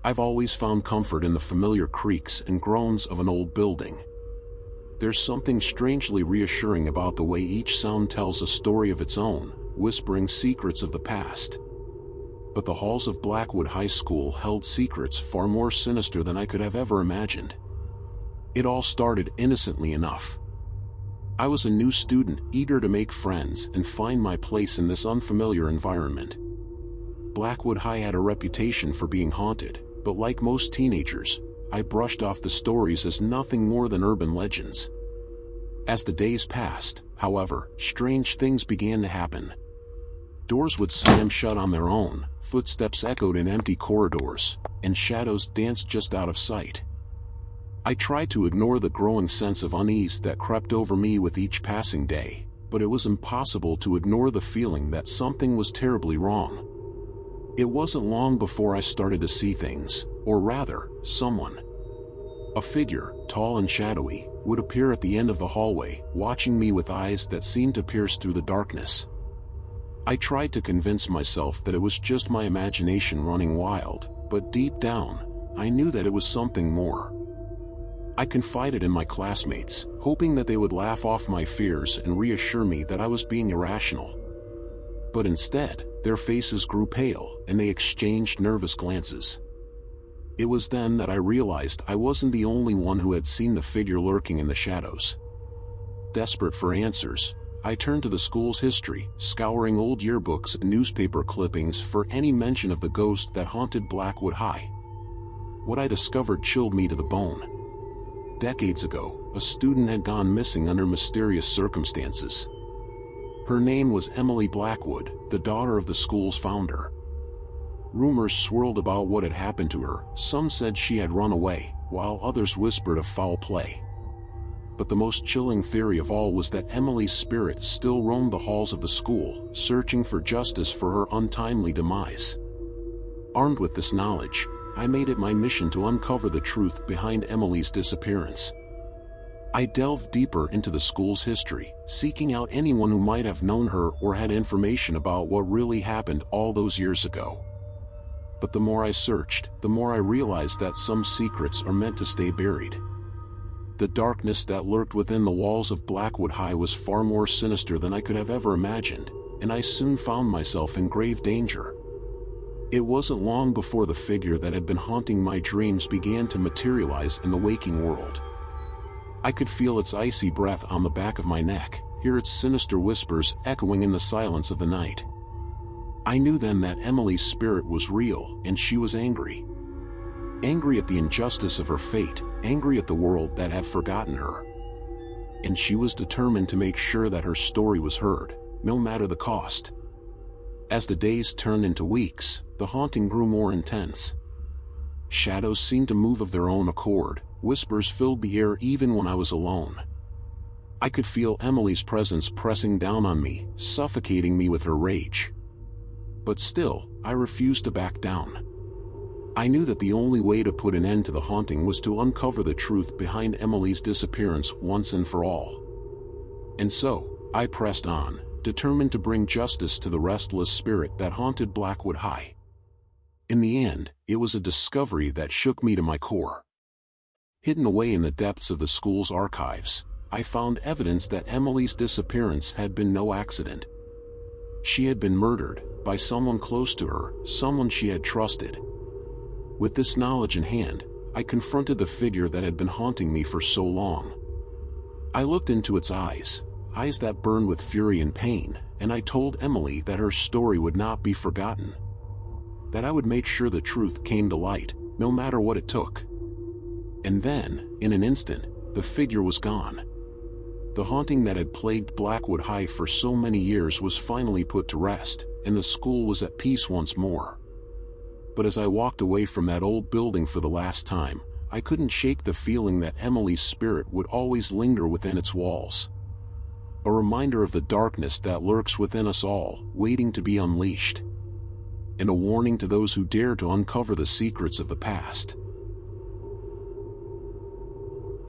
I've always found comfort in the familiar creaks and groans of an old building. There's something strangely reassuring about the way each sound tells a story of its own, whispering secrets of the past. But the halls of Blackwood High School held secrets far more sinister than I could have ever imagined. It all started innocently enough. I was a new student, eager to make friends and find my place in this unfamiliar environment. Blackwood High had a reputation for being haunted, but like most teenagers, I brushed off the stories as nothing more than urban legends. As the days passed, however, strange things began to happen. Doors would slam shut on their own, footsteps echoed in empty corridors, and shadows danced just out of sight. I tried to ignore the growing sense of unease that crept over me with each passing day, but it was impossible to ignore the feeling that something was terribly wrong. It wasn't long before I started to see things, or rather, someone. A figure, tall and shadowy, would appear at the end of the hallway, watching me with eyes that seemed to pierce through the darkness. I tried to convince myself that it was just my imagination running wild, but deep down, I knew that it was something more. I confided in my classmates, hoping that they would laugh off my fears and reassure me that I was being irrational. But instead, their faces grew pale, and they exchanged nervous glances. It was then that I realized I wasn't the only one who had seen the figure lurking in the shadows. Desperate for answers, I turned to the school's history, scouring old yearbooks and newspaper clippings for any mention of the ghost that haunted Blackwood High. What I discovered chilled me to the bone. Decades ago, a student had gone missing under mysterious circumstances. Her name was Emily Blackwood, the daughter of the school's founder. Rumors swirled about what had happened to her. Some said she had run away, while others whispered of foul play. But the most chilling theory of all was that Emily's spirit still roamed the halls of the school, searching for justice for her untimely demise. Armed with this knowledge, I made it my mission to uncover the truth behind Emily's disappearance. I delved deeper into the school's history, seeking out anyone who might have known her or had information about what really happened all those years ago. But the more I searched, the more I realized that some secrets are meant to stay buried. The darkness that lurked within the walls of Blackwood High was far more sinister than I could have ever imagined, and I soon found myself in grave danger. It wasn't long before the figure that had been haunting my dreams began to materialize in the waking world. I could feel its icy breath on the back of my neck, hear its sinister whispers echoing in the silence of the night. I knew then that Emily's spirit was real, and she was angry. Angry at the injustice of her fate, angry at the world that had forgotten her. And she was determined to make sure that her story was heard, no matter the cost. As the days turned into weeks, the haunting grew more intense. Shadows seemed to move of their own accord, whispers filled the air even when I was alone. I could feel Emily's presence pressing down on me, suffocating me with her rage. But still, I refused to back down. I knew that the only way to put an end to the haunting was to uncover the truth behind Emily's disappearance once and for all. And so, I pressed on, determined to bring justice to the restless spirit that haunted Blackwood High. In the end, it was a discovery that shook me to my core. Hidden away in the depths of the school's archives, I found evidence that Emily's disappearance had been no accident. She had been murdered, by someone close to her, someone she had trusted. With this knowledge in hand, I confronted the figure that had been haunting me for so long. I looked into its eyes that burned with fury and pain, and I told Emily that her story would not be forgotten. That I would make sure the truth came to light, no matter what it took. And then, in an instant, the figure was gone. The haunting that had plagued Blackwood High for so many years was finally put to rest, and the school was at peace once more. But as I walked away from that old building for the last time, I couldn't shake the feeling that Emily's spirit would always linger within its walls. A reminder of the darkness that lurks within us all, waiting to be unleashed. And a warning to those who dare to uncover the secrets of the past.